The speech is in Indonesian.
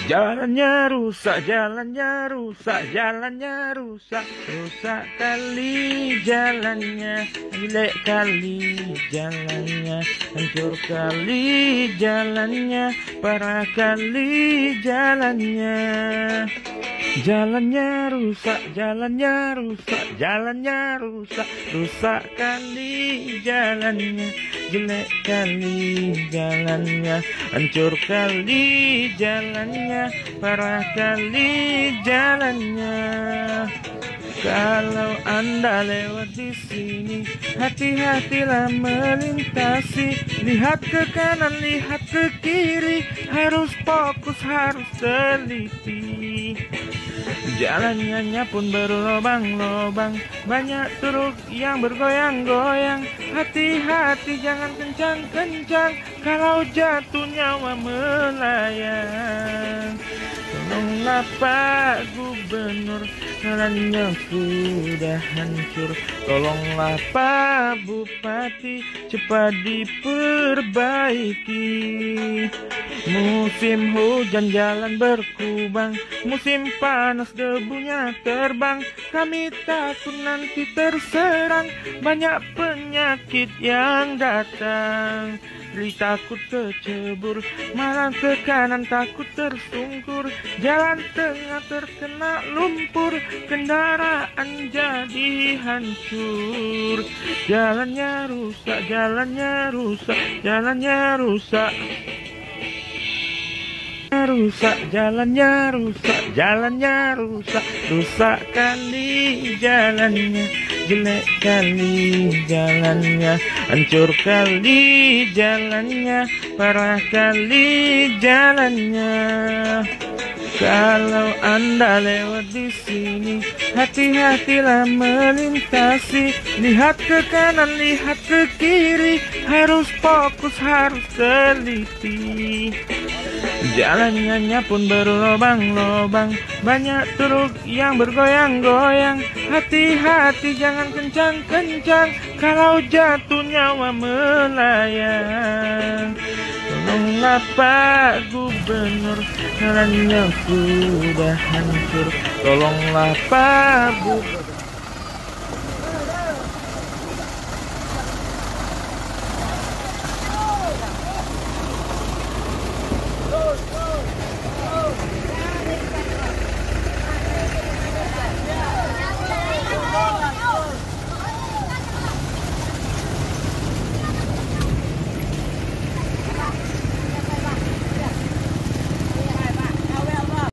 Jalannya rusak, jalannya rusak, jalannya rusak, rusak kali jalannya, jelek kali jalannya, hancur kali jalannya, parah kali jalannya. Jalannya rusak, jalannya rusak, jalannya rusak, rusak kali jalannya, jelek kali jalannya, hancur kali jalannya, parah kali jalannya. Kalau Anda lewat di sini, hati-hatilah melintasi. Lihat ke kanan, lihat ke kiri, harus fokus, harus teliti. Jalannya pun berlobang-lobang, banyak truk yang bergoyang-goyang. Hati-hati jangan kencang-kencang, kalau jatuh nyawa melayang. Tolonglah Pak Gubernur, jalannya sudah hancur. Tolonglah Pak Bupati, cepat diperbaiki. Musim hujan jalan berkubang, musim panas debunya terbang. Kami takut nanti terserang, banyak penyakit yang datang. Takut kecebur, malah ke kanan takut tersungkur. Jalan tengah terkena lumpur, kendaraan jadi hancur. Jalannya rusak, jalannya rusak, jalannya rusak. Rusak, jalannya rusak, jalannya rusak, rusak kali jalannya, jelek kali jalannya, hancur kali jalannya, parah kali jalannya. Kalau Anda lewat di sini, hati-hatilah melintasi. Lihat ke kanan, lihat ke kiri, harus fokus, harus teliti. Jalannya pun berlobang-lobang, banyak truk yang bergoyang-goyang. Hati-hati jangan kencang-kencang, kalau jatuh nyawa melayang. Tolonglah Pak Gubernur, jalannya sudah hancur. Tolonglah Pak Bupati.